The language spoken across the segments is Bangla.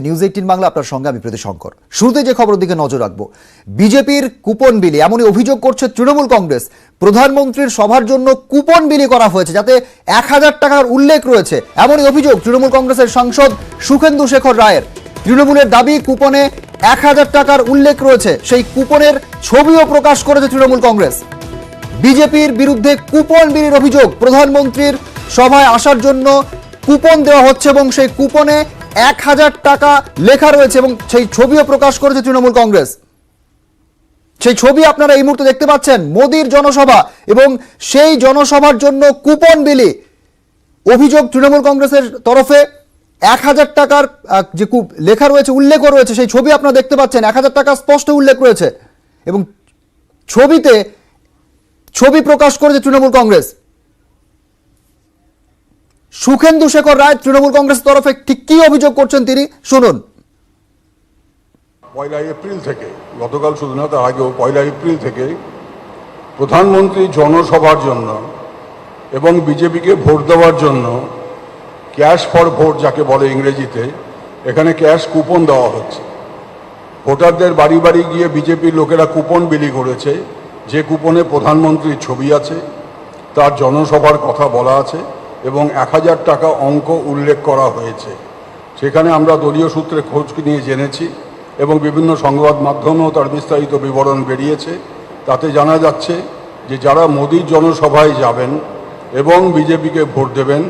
নিউজ 18 বাংলা আপনার সঙ্গে আমি প্রীতি শঙ্কর। শুরুতে যে খবরের দিকে নজর রাখবো, বিজেপির কুপন বিলি এমনই অভিযোগ করছে তৃণমূল কংগ্রেস। প্রধানমন্ত্রীর সভার জন্য কুপন বিলি করা হয়েছে, যাতে 1000 টাকার উল্লেখ রয়েছে, এমনই অভিযোগ তৃণমূল কংগ্রেসের সাংসদ সুখেন্দু শেখর রায়ের। তৃণমূলের দাবি, কুপনে 1000 টাকার উল্লেখ রয়েছে, সেই কুপনের ছবিও প্রকাশ করেছে তৃণমূল কংগ্রেস। বিজেপির বিরুদ্ধে কুপন বিলির অভিযোগ, প্রধানমন্ত্রীর সভায় আসার জন্য কুপন দেওয়া হচ্ছে এবং সেই কুপনে 1000 টাকা লেখা রয়েছে এবং সেই ছবিও প্রকাশ করেছে তৃণমূল কংগ্রেস। সেই ছবি আপনারা এই মুহূর্তে দেখতে পাচ্ছেন, মোদির জনসভা এবং সেই জনসভার জন্য কুপন বিলি। অভিযোগ তৃণমূল কংগ্রেসের তরফে 1000 টাকার যে লেখা রয়েছে, উল্লেখ রয়েছে, সেই ছবি আপনারা দেখতে পাচ্ছেন। 1000 টাকা স্পষ্ট উল্লেখ রয়েছে এবং ছবিতে ছবি প্রকাশ করেছে তৃণমূল কংগ্রেস। সুখেন্দু শেখর রায় তৃণমূল কংগ্রেসের তরফে ঠিক কি অভিযোগ করছেন তিনি শুনুন। 1 এপ্রিল থেকে, গতকাল শুধু না, তার আগেও 1 এপ্রিল থেকে প্রধানমন্ত্রী জনসভার জন্য এবং বিজেপিকে ভোট দেওয়ার জন্য ক্যাশ ফর ভোট যাকে বলে ইংরেজিতে, এখানে ক্যাশ কুপন দেওয়া হচ্ছে। ভোটারদের বাড়ি বাড়ি গিয়ে বিজেপির লোকেরা কুপন বিলি করেছে, যে কুপনে প্রধানমন্ত্রীর ছবি আছে, তার জনসভার কথা বলা আছে এবং 1000 টাকা অঙ্ক উল্লেখ করা হয়েছে। সেখানে আমরা দলীয় সূত্রে খোঁজ নিয়ে জেনেছি এবং বিভিন্ন সংবাদ মাধ্যমেও তার বিস্তারিত বিবরণ বেরিয়েছে। তাতে জানা যাচ্ছে যে যারা মোদির জনসভায় যাবেন এবং বিজেপিকে ভোট দেবেন,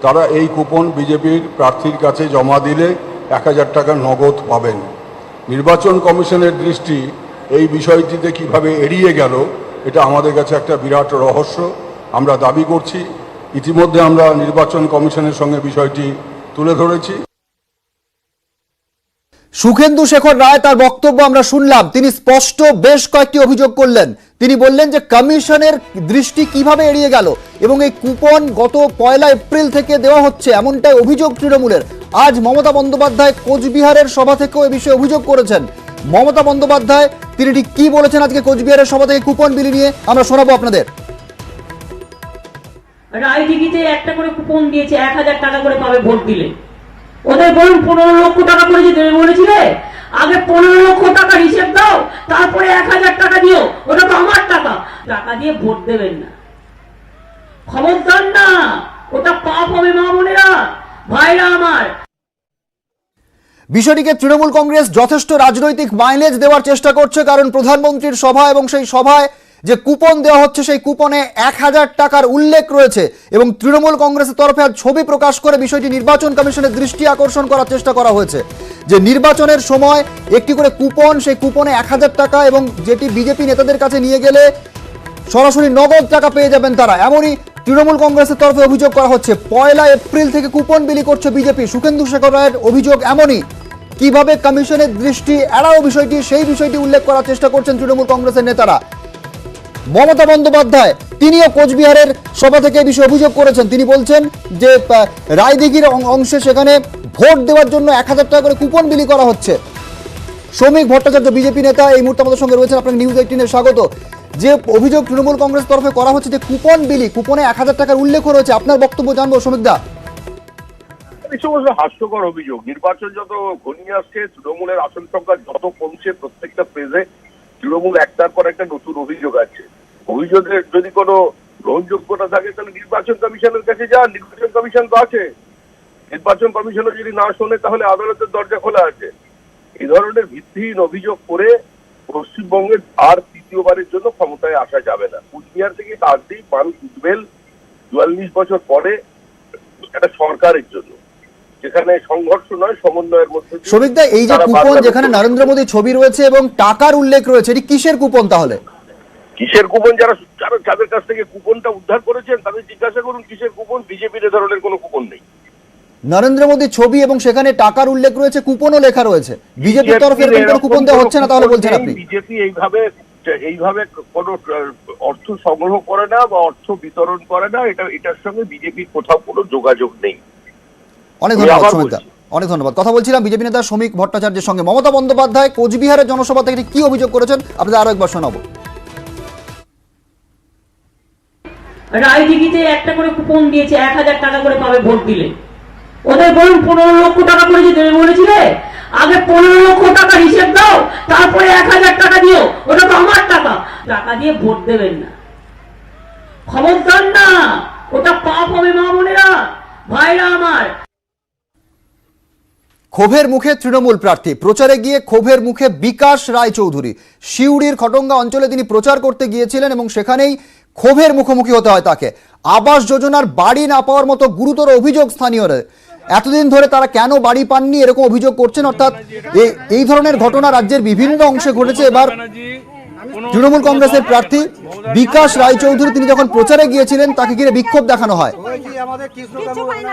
তারা এই কুপন বিজেপির প্রার্থীর কাছে জমা দিলে 1000 টাকা নগদ পাবেন। নির্বাচন কমিশনের দৃষ্টি এই বিষয়টিতে কিভাবে এড়িয়ে গেল, এটা আমাদের কাছে একটা বিরাট রহস্য। আমরা দাবি করছি, ইতিমধ্যে আমরা নির্বাচন কমিশনের সঙ্গে বিষয়টি তুলে ধরেছি। সুখেন্দু শেখর রায় তার বক্তব্য আমরা শুনলাম। তিনি স্পষ্ট বেশ কয়েকটি অভিযোগ করলেন। তিনি বললেন যে কমিশনের দৃষ্টি কিভাবে এড়িয়ে গেল এবং এই কুপন গত 1 এপ্রিল থেকে দেওয়া হচ্ছে, এমনটাই অভিযোগ তৃণমূলের। আজ মমতা বন্দ্যোপাধ্যায় কোচবিহারের সভা থেকেও এ বিষয়ে অভিযোগ করেছেন। মমতা বন্দ্যোপাধ্যায় তিনি ঠিক কি বলেছেন আজকে কোচবিহারের সভা থেকে কুপন বিলি নিয়ে, আমরা শোনাবো আপনাদের। রায়দিঘিতে একটা করে কুপন দিয়েছে, 1000 টাকা করে পাবে ভোট দিলে। ওদের বলুন 15 লক্ষ টাকা করে যে দেবে বলেছিলে, আগে 15 লক্ষ টাকা হিসেব দাও, তারপরে 1000 টাকা দিও, ওটা তো আমার টাকা। টাকা দিয়ে ভোট দেবেন না, খবরদার না, ওটা পাপ হবে মা বোনেরা, ভাইরা আমার। বিষয়টিকে তৃণমূল কংগ্রেস যথেষ্ট রাজনৈতিক মাইলেজ দেওয়ার চেষ্টা করছে, কারণ প্রধানমন্ত্রীর সভা এবং সেই সভায় যে কুপন দেওয়া হচ্ছে, সেই কুপনে 1000 টাকার উল্লেখ রয়েছে এবং তৃণমূল কংগ্রেসের তরফে আজ ছবি প্রকাশ করে বিষয়টি নির্বাচন কমিশনের দৃষ্টি আকর্ষণ করার চেষ্টা করা হয়েছে যে নির্বাচনের সময় একটি করে কুপন, সেই কুপনে 1000 টাকা এবং যেটি বিজেপি নেতাদের কাছে নিয়ে গেলে সরাসরি নগদ টাকা পেয়ে যাবেন তারা, এমনই তৃণমূল কংগ্রেসের তরফে অভিযোগ করা হচ্ছে। 1 এপ্রিল থেকে কুপন বিলি করছে বিজেপি। সুখেন্দু শেখর রায়ের অভিযোগ এমনই। কিভাবে কমিশনের দৃষ্টি এড়াও বিষয়টি, সেই বিষয়টি উল্লেখ করার চেষ্টা করছেন তৃণমূল কংগ্রেসের নেতারা। মমতা বন্দ্যোপাধ্যায় তিনিও কোচবিহারের সভা থেকে এই বিষয়ে অভিযোগ করেছেন। তিনি বলছেন যে রায়দিঘির অংশে সেখানে ভোট দেওয়ার জন্য 1000 টাকা করে কুপন বিলি করা হচ্ছে। শ্রমিক ভট্টাচার্য বিজেপি নেতা এই মুহূর্তে আমাদের সঙ্গে রয়েছেন। আপনাকে নিউজ 18 এর স্বাগত। যে অভিযোগ তৃণমূল কংগ্রেস তরফে করা হচ্ছে যে কুপন বিলি, কুপনে 1000 টাকার উল্লেখ রয়েছে, আপনার বক্তব্য জানবো শ্রমিক দা। হাস্যকর অভিযোগ। নির্বাচন যত ঘনিয়ে আসছে, তৃণমূলের আসন সংখ্যা যত কমছে, প্রত্যেকটা পেজে তৃণমূল একটার পর একটা নতুন অভিযোগ আছে। অভিযোগের যদি কোনো গ্রহণযোগ্যতা থাকে তাহলে নির্বাচন কমিশনের কাছে যান, নির্বাচন কমিশন তো আছে। নির্বাচন কমিশনও যদি না শোনে তাহলে আদালতের দরজা খোলা আছে। এই ধরনের ভিত্তিহীন অভিযোগ করে পশ্চিমবঙ্গের আর তৃতীয়বারের জন্য ক্ষমতায় আসা যাবে না। কুচবিহার থেকে আসতেই মানুষ উঠবেন 44 বছর পরে একটা সরকারের জন্য, যেখানে সংঘর্ষ নয়, সমন্বয়ের মধ্যে। শ্রমিক দা, এই যে কুপন যেখানে নরেন্দ্র মোদী ছবি রয়েছে এবং টাকার উল্লেখ রয়েছে, এটি কিসের কুপন তাহলে? কিসের কুপন? যাদের কাছ থেকে কুপনটা উদ্ধার করেছেন তাদের জিজ্ঞাসা করুন কিসের কুপন। বিজেপির এ ধরনের কোনো কুপন নেই। নরেন্দ্র মোদীর ছবি এবং সেখানে টাকার উল্লেখ রয়েছে, কুপনও লেখা রয়েছে। বিজেপির তরফে এরকম কোনো কুপন দেওয়া হচ্ছে না তাহলে বলছেন আপনি? বিজেপি এইভাবে কোনো অর্থ সংগ্রহ করে না বা অর্থ বিতরণ করে না। এটার সঙ্গে বিজেপির কোথাও কোনো যোগাযোগ নেই। অনেক ধন্যবাদ শ্রমিক দা, অনেক ধন্যবাদ। কথা বলছিলাম বিজেপি নেতা শ্রমিক ভট্টাচার্যের সঙ্গে। মমতা বন্দ্যোপাধ্যায় কোচবিহারের জনসভা থেকে কি অভিযোগ করেছেন আপনাদের আরো একবার শোনাবো। রায়দিঘিতে একটা করে কুপন দিয়েছে, 1000 টাকা করে পাবে ভোট দিলে। ওদের বলুন 15 লক্ষ টাকা করে যে দেবে বলেছিলে, তারপরে 1000 টাকা দিও, ওটা তো আমার টাকা। টাকা দিয়ে ভোট দেবেন না, খবরদার না, ওটা পাপ হবে মা বোনেরা, ভাইরা আমার। ক্ষোভের মুখে তৃণমূল প্রার্থী, প্রচারে গিয়ে ক্ষোভের মুখে বিকাশ রায়চৌধুরী। সিউড়ির খটঙ্গা অঞ্চলে তিনি প্রচার করতে গিয়েছিলেন এবং সেখানেই ক্ষোভের মুখোমুখি হতে হয় তাকে। আবাস যোজনার বাড়ি না পাওয়ার মতো গুরুতর অভিযোগ স্থানীয়দের। এতদিন ধরে তারা কেন বাড়ি পাননি এরকম অভিযোগ করছেন। অর্থাৎ এই ধরনের ঘটনা রাজ্যের বিভিন্ন অংশে ঘটেছে। এবার তৃণমূল কংগ্রেসের প্রার্থী বিকাশ রায়চৌধুরী তিনি যখন প্রচারে গিয়েছিলেন তাকে ঘিরে বিক্ষোভ দেখানো হয়। কিছু পাই না,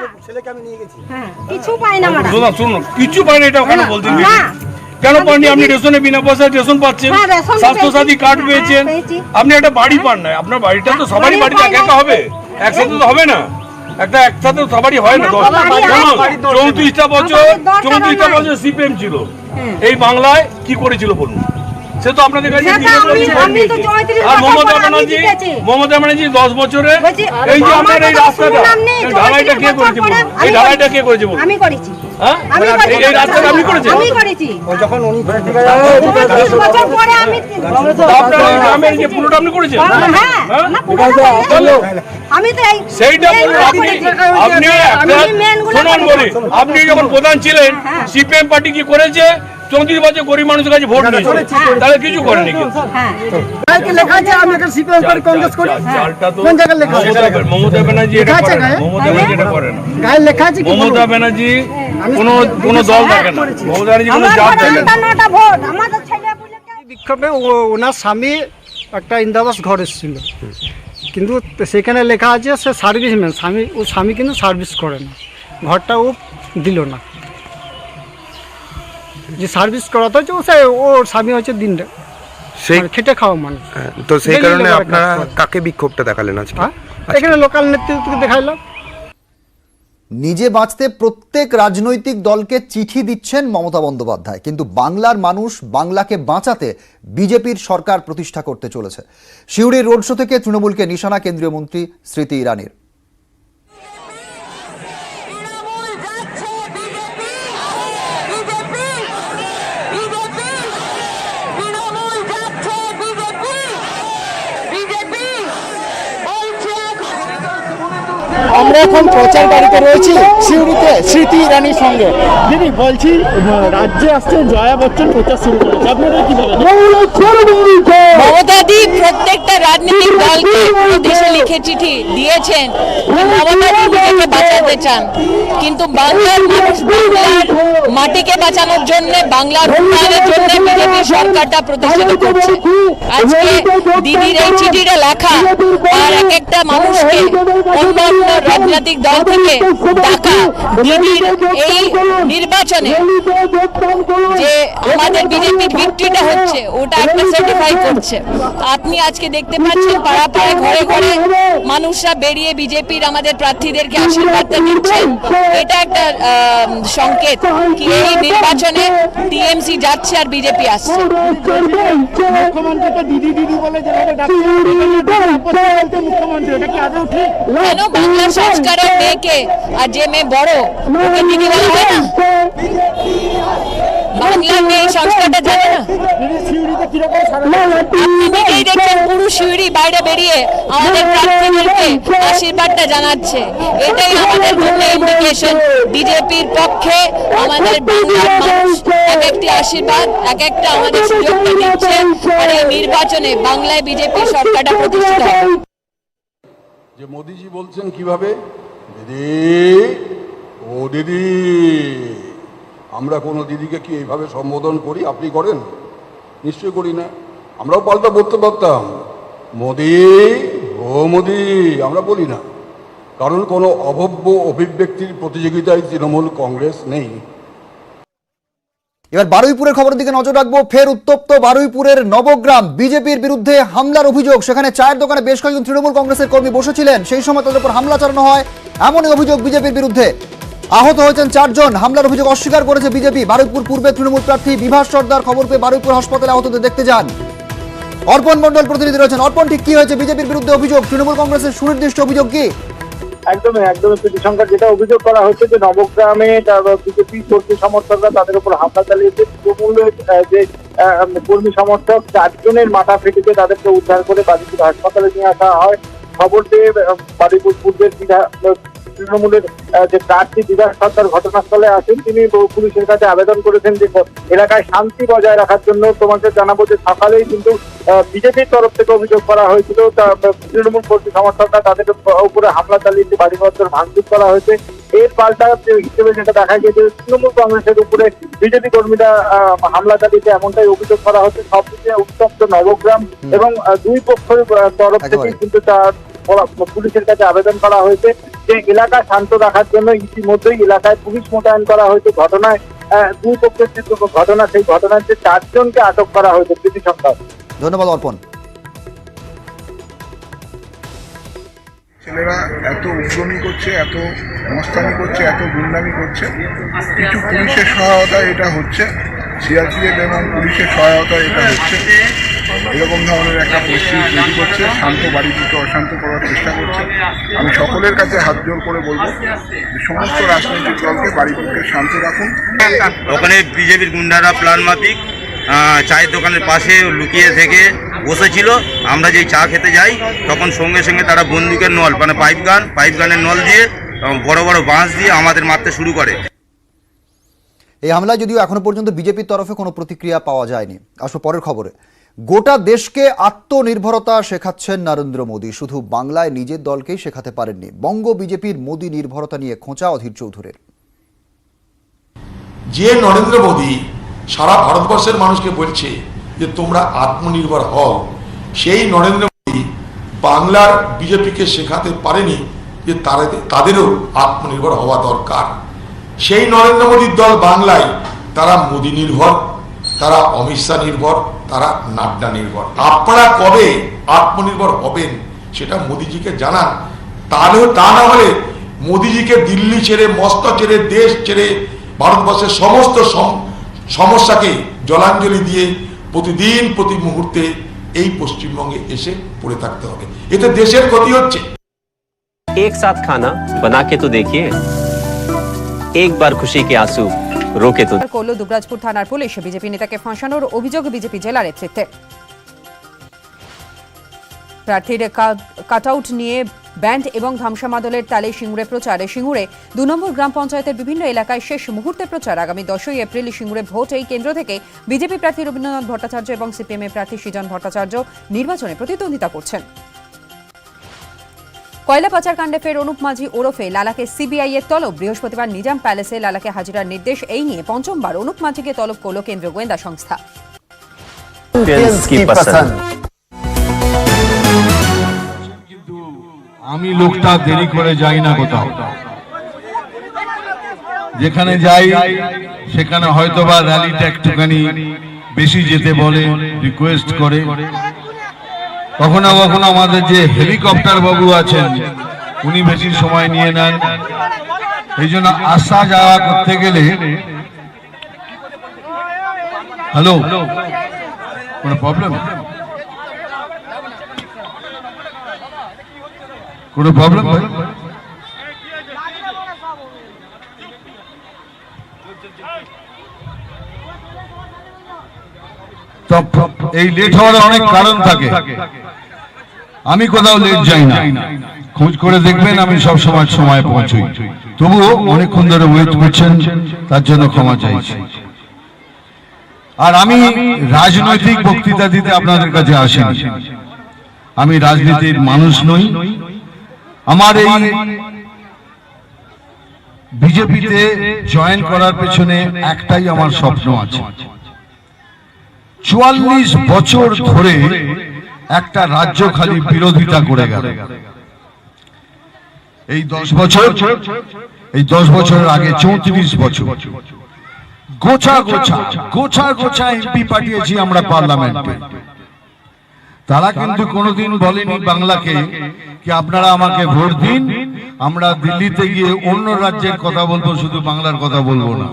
কিছু পাই না, এটা কেন বলতেন? কেন পাননি? আপনি রেশনে বিনা পয়সায় রেশন পাচ্ছেন, স্বাস্থ্যসাথী কার্ড পেয়েছেন, আপনি একটা বাড়ি পান না। আপনার বাড়িটা তো সবারই বাড়িতে একা একা হবে, একসাথে তো হবে না, একসাথে সবারই হয় না। 34টা বছর সিপিএম ছিল এই বাংলায়, কি করেছিল বলুন? সে তো আপনাদের কাছে। আর মমতা ব্যানার্জি 10 বছরে এই যে আপনার এই রাস্তাটা, ঢালাইটা কে করেছে বলুন? এই ঢালাইটা কে করেছে বলুন? আমি করেছি। হ্যাঁ, এই রাস্তাটা আপনি করেছেন? আমি করেছি। যখন উনি 20 বছর পরে আমি আপনার গ্রামের যে পুরোটা আপনি করেছেন? হ্যাঁ, আমি তো এই সেইটা বলুন। আপনি শুনুন বলি, আপনি যখন প্রধান ছিলেন সিপিএম পার্টি কি করেছে? 34 বছর গরিব মানুষের কাছে ভোট নিয়েছে, তাহলে কিছু করেনি। মমতা ব্যানার্জি এটা করেন, মমতা ব্যানার্জি এটা করেন, মমতা ব্যানার্জি কোনো দল দেখে না, মমতা ব্যানার্জি কোনো জাত দেখে না। বিক্ষোভে ওনার স্বামী একটা ইন্দাবাস ঘর এসেছিল, কিন্তু সেখানে লেখা আছে সে সার্ভিসম্যান। স্বামী কিন্তু সার্ভিস করে না, ঘরটা ও দিল না। যে সার্ভিস করাতে হচ্ছে ওর স্বামী হচ্ছে দিন খেটে খাওয়া মানুষ। তো সেই কারণে আপনারা কাকে বিক্ষোভটা দেখালেন আজকে? এখানে লোকাল নেতৃত্বকে দেখাইলাম। নিজে বাঁচতে প্রত্যেক রাজনৈতিক দলকে চিঠি দিচ্ছেন মমতা বন্দ্যোপাধ্যায়, কিন্তু বাংলার মানুষ, বাংলাকে বাঁচাতে বিজেপির সরকার প্রতিষ্ঠা করতে চলেছে। সিউড়ির রোড শো থেকে তৃণমূলকে নিশানা কেন্দ্রীয় মন্ত্রী স্মৃতি ইরানির। আমরা এখন প্রচার গাড়িতে রয়েছি সিউড়িতে স্মৃতি ইরানির সঙ্গে। দিদি বলছি, রাজ্যে আসছে জয়া বচ্চন প্রচার শুরু করেছে, আপনারা কি ভাবেন? মমতাদি প্রত্যেকটা রাজনৈতিক দলকে দেশে লিখে চিঠি দিয়েছেন, মমতাদি নিজেকে বাঁচাতে চান, কিন্তু বাংলার মানুষ, বাংলার মাটিকে বাঁচানোর জন্য, বাংলার উন্নয়নের জন্য বিজেপি সরকারটা প্রতিষ্ঠিত করছে। আজকে দিদির এই চিঠিটা লেখা আর এক একটা মানুষকে অন্যান্য রাজনৈতিক দল থেকে ডাকা, দিদির এই নির্বাচনে যে আমাদের বিজেপি ভিক্টরিটা হচ্ছে ওটা একটা সার্টিফাই করছে। আপনি আজকে দেখতে পাচ্ছেন পাড়া পাড়ায়, ঘরে ঘরে মানুষরা বেরিয়ে বিজেপির আমাদের প্রার্থীদেরকে আশীর্বাদটা দিচ্ছেন। এটা একটা সংকেত কি এই নির্বাচনে টিএমসি যাচ্ছে আর বিজেপি আসছে। কেন বাংলা সংস্কারের মেয়েকে, আর যে মেয়ে বড় ওকে দিদি বলা হয় না? বাংলার মেয়ে সংস্কারটা জানে না? আপনি নিজেই দেখছেন পুরো সিউড়ি বাইরে বেরিয়ে আমাদের প্রার্থীদেরকে আশীর্বাদটা জানাচ্ছে। এটাই আমাদের জন্য ইন্ডিকেশন বিজেপির পক্ষে আমাদের বাংলার মানুষ এক একটি আশীর্বাদ, এক একটা আমাদের সুযোগটা দিচ্ছে। আর এই নির্বাচনে বাংলায় বিজেপি সরকারটা প্রতিষ্ঠিত হবে। যে মোদিজি বলছেন কিভাবে, দিদি ও দিদি, আমরা কোনো দিদিকে কি এইভাবে সম্বোধন করি? আপনি করেন? নিশ্চয় করি না। আমরাও পাল্টা বলতে পারতাম, মোদি ও মোদি, আমরা বলি না, কারণ কোনো অভব্য অভিব্যক্তির প্রতিযোগিতায় তৃণমূল কংগ্রেস নেই। এবার বারুইপুরের খবরের দিকে নজর রাখবো। ফের উত্তপ্ত বারুইপুরের নবগ্রাম। বিজেপির বিরুদ্ধে হামলার অভিযোগ। সেখানে চায়ের দোকানে বেশ কয়েকজন তৃণমূল কংগ্রেসের কর্মী বসেছিলেন, সেই সময় তাদের উপর হামলা চালানো হয়, এমনই অভিযোগ বিজেপির বিরুদ্ধে। আহত হয়েছেন 4 জন। হামলার অভিযোগ অস্বীকার করেছে বিজেপি। বারুইপুর পূর্বে তৃণমূল প্রার্থী বিভাস সর্দার খবর পেয়ে বারুইপুর হাসপাতালে আহতদের দেখতে যান। অর্পণ মণ্ডল প্রতিনিধি রয়েছেন। অর্পণ, ঠিক কি হয়েছে? বিজেপির বিরুদ্ধে অভিযোগ, তৃণমূল কংগ্রেসের সুনির্দিষ্ট অভিযোগ কি? একদমই প্রীতি শঙ্কর, যেটা অভিযোগ করা হচ্ছে যে নবগ্রামে বিজেপি কর্মী সমর্থকরা তাদের উপর হামলা চালিয়েছে। তৃণমূলের যে কর্মী সমর্থক 4 জনের মাথা ফেটেছে, তাদেরকে উদ্ধার করে বাজিপুর হাসপাতালে নিয়ে আসা হয়। খবর পেয়ে বাজিপুর পূর্বের তৃণমূলের যে প্রার্থী বিকাশ সরকার ঘটনাস্থলে আসেন। তিনি পুলিশের কাছে আবেদন করেছেন যে এলাকায় শান্তি বজায় রাখার জন্য। তোমাকে জানাবো যে সকালেই কিন্তু বিজেপির তরফ থেকে অভিযোগ করা হয়েছিল তৃণমূল কর্মী সমর্থকরা তাদের উপরে হামলা চালিয়েছে, বাড়িঘর ভাঙচুর করা হয়েছে। এর পাল্টা হিসেবে যেটা দেখা গেছে তৃণমূল কংগ্রেসের উপরে বিজেপি কর্মীরা হামলা চালিয়েছে, এমনটাই অভিযোগ করা হচ্ছে। সবকিছু উত্তপ্ত নবগ্রাম এবং দুই পক্ষের তরফ থেকেই কিন্তু পুলিশের কাছে আবেদন করা হয়েছে যে এলাকা শান্ত রাখার জন্য। ইতিমধ্যেই এলাকায় পুলিশ মোতায়েন করা হয়েছে। ঘটনায় দুই পক্ষের যে ঘটনা, সেই ঘটনার যে 4 জনকে আটক করা হয়েছে। প্রীতি শঙ্কর, ধন্যবাদ অর্পণ। ছেলেরা এত উদ্যমী করছে, এত মস্তানি করছে, এত গুন্ডামি করছে, কিছু পুলিশের সহায়তা এটা হচ্ছে, সিআরপিএফ এবং পুলিশের সহায়তা এটা হচ্ছে। এরকম ধরনের একটা পরিস্থিতি তৈরি করছে, শান্ত বাড়িটিকে অশান্ত করার চেষ্টা করছে। আমি সকলের কাছে হাত জোর করে বলবো যে সমস্ত রাজনৈতিক দলকে বাড়িটিকে শান্ত রাখুন। ওখানে বিজেপির গুন্ডারা প্ল্যান মাফিক চায়ের দোকানের পাশে লুকিয়ে থেকে বসেছিল। আমরা যেই চা খেতে যাই তখন সঙ্গে সঙ্গে তারা বন্দুকের নল মানে পাইপ গানের নল দিয়ে বড় বড় বাঁশ দিয়ে আমাদের মারতে শুরু করে। এই হামলায় যদিও এখনো পর্যন্ত বিজেপির তরফে কোনো প্রতিক্রিয়া পাওয়া যায়নি। আসো পরের খবরে। গোটা দেশকে আত্মনির্ভরতা শেখাচ্ছেন নরেন্দ্র মোদী, শুধু বাংলায় নিজের দলকেই শেখাতে পারেননি। বঙ্গ বিজেপির মোদী নির্ভরতা নিয়ে খোঁচা অধীর চৌধুরীর। যে নরেন্দ্র মোদী সারা ভারতবর্ষের মানুষকে বলছে যে তোমরা আত্মনির্ভর হও, সেই নরেন্দ্র মোদী বাংলার বিজেপিকে শেখাতে পারেনি যে তাদেরও আত্মনির্ভর হওয়া দরকার। সেই নরেন্দ্র মোদীর দল বাংলায় তারা মোদী নির্ভর, তারা অমিত শাহ নির্ভর, তারা নাড্ডা নির্ভর। আপনারা কবে আত্মনির্ভর হবেন সেটা মোদীজিকে জানান। তা না হলে মোদীজিকে দিল্লি ছেড়ে, মস্কো ছেড়ে, দেশ ছেড়ে ভারতবর্ষের সমস্ত সমস্যাকে জলাঞ্জলি দিয়ে প্রতিদিন প্রতি মুহূর্তে এই পশ্চিমবঙ্গে এসে পড়ে থাকতে হবে। এতে দেশের ক্ষতি হচ্ছে। एक साथ खाना बना के तो देखिए, एक बार खुशी के आंसू रोके तो। করল দুবরাজপুর থানার পুলিশ বিজেপি নেতাকে ফাঁসানোর অভিযোগ বিজেপি জেলা নেতৃত্বে। প্রার্থীর কাটআউট নিয়ে ব্যান্ড এবং ধামসা মাদলের তালে সিঙ্গুরে প্রচারে। সিঙ্গুরে 2 নম্বর গ্রাম পঞ্চায়েতের বিভিন্ন এলাকায় শেষ মুহূর্তে প্রচার। আগামী 10ই এপ্রিল সিঙ্গুরে ভোট। এই কেন্দ্র থেকে বিজেপি প্রার্থী রবীন্দ্রনাথ ভট্টাচার্য এবং সিপিএমের প্রার্থী সৃজন ভট্টাচার্য নির্বাচনে প্রতিদ্বন্দ্বিতা করছেন। কয়লা পাচার কাণ্ডে ফের অনুপ মাঝি ওরফে লালাকে সিবিআই এর তলব। বৃহস্পতিবার নিজাম প্যালেসে লালাকে হাজিরার নির্দেশ। এই নিয়ে পঞ্চমবার অনুপ মাঝিকে তলব করল কেন্দ্রীয় গোয়েন্দা সংস্থা। আমি লোকটা দেরি করে যাই না কোথাও, যেখানে যাই সেখানে হয়তোবা র্যালিটা একটুখানি বেশি যেতে বলে, রিকোয়েস্ট করে। কখনো কখনো আমাদের যে হেলিকপ্টার বাবু আছেন উনি বেশি সময় নিয়ে নেন। এই জন্য আসা যাওয়া করতে গেলে হ্যালো কোনো প্রবলেম এই লেট হওয়ার অনেক কারণ থাকে। আমি কোথাও লেট যাই না, খোঁজ করে দেখবেন আমি সব সময় পৌঁছই। তবুও অনেকক্ষণ ধরে ওয়েট করছেন, তার জন্য ক্ষমা চাইছি। আর আমি রাজনৈতিক বক্তৃতা দিতে আপনাদের কাছে আসিনি, আমি রাজনীতির মানুষ নই। আমার এই বিজেপিতে জয়েন করার পেছনে একটাই আমার স্বপ্ন আছে। 44 বছর ধরে একটা রাজ্য খালি বিরোধিতা করে গেল। এই 10 বছরের আগে 34 বছর গোছা এমপি পাঠিয়েছি আমরা পার্লামেন্টে। তারা কিন্তু কোনোদিন বলেনি বাংলাকে কি আপনারা আমাকে ভোট দিন, আমরা দিল্লিতে গিয়ে অন্য রাজ্যের কথা বলবো, শুধু বাংলার কথা বলবো না।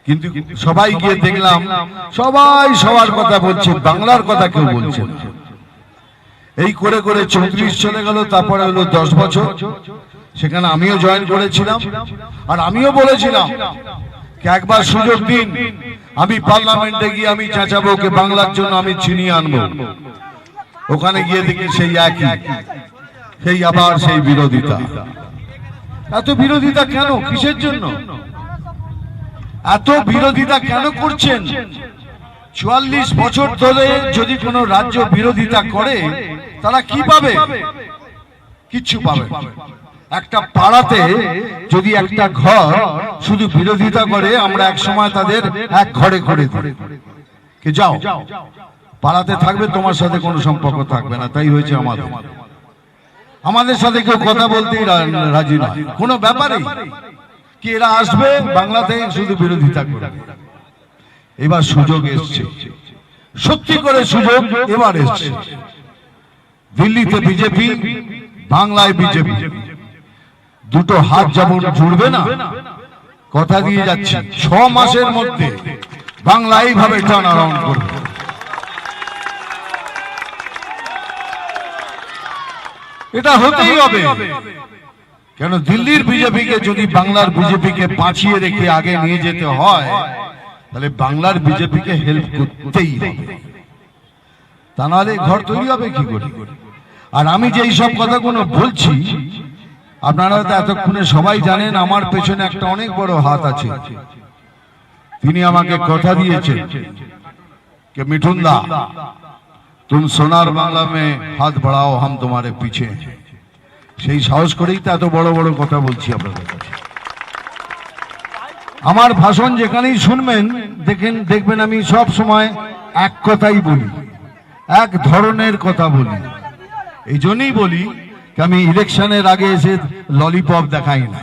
কিন্তু সবাই গিয়ে দেখলাম সবাই সবার কথা বলছে, বাংলার কথা কেউ বলছে না। এই করে করে 34 চলে গেল, তারপরে হলো 10 বছর, সেখানে আমিও জয়েন করেছিলাম। আর আমিও বলেছিলাম যে একবার সুযোগ দিন, আমি পার্লামেন্টে গিয়ে আমি চেঁচাবোকে বাংলার জন্য আমি ছিনিয়ে আনবো। ওখানে গিয়ে দেখি সেই একই, সেই আবার সেই বিরোধিতা। এত বিরোধিতা কেন, কিসের জন্য এত বিরোধিতা কেন করছেন? 44 বছর ধরে যদি কোনো রাজ্য বিরোধিতা করে তারা কি পাবে? কিচ্ছু পাবে না। একটা পাড়াতে যদি একটা ঘর শুধু বিরোধিতা করে, আমরা এক সময় তাদের এক ঘরে করে দিই কি যাও পাড়াতে থাকবে, তোমার সাথে কোনো সম্পর্ক থাকবে না। তাই হয়েছে আমাদের সাথে কেউ কথা বলতেই রাজি নয় কোনো ব্যাপারে, কি এরা আসবে বাংলাতে শুধু বিরোধিতা করবে। এবার সুযোগ এসছে, সত্যি করে সুযোগ এবার এসছে। দিল্লিতে বিজেপি, বাংলায় বিজেপি, দুটো হাত যেমন জুড়বে না, কথা দিয়ে যাচ্ছি 6 মাসের মধ্যে বাংলা এইভাবে টার্ন অ্যারাউন্ড করবে। এটা হতেই হবে, কেন দিল্লির বিজেপিকে যদি বাংলার বিজেপিকে বাঁচিয়ে রেখে আগে নিয়ে যেতে হয়, তাহলে বাংলার বিজেপিকে হেল্প করতেই হবে, তা নাহলে ঘর তৈরি হবে কি করে? আর আমি যে সব কথাগুলো বলছি, আপনারা তো এতক্ষণে সবাই জানেন আমার পেছনে একটা অনেক বড় হাত আছে। তিনি আমাকে কথা দিয়েছেন कि मिठुन दा तुम सोनार बांग्ला में हाथ बढ़ाओ, हम तुम्हारे पीछे। সেই সাহস করেই তো এত বড় বড় কথা বলছি আপনাদের কাছে। আমার ভাষণ যেখানেই শুনবেন দেখবেন আমি সব সময় এক কথাই বলি, এক ধরনের কথা বলি। এই জন্যই বলি আমি ইলেকশনের আগে এসে ললিপপ দেখাই না।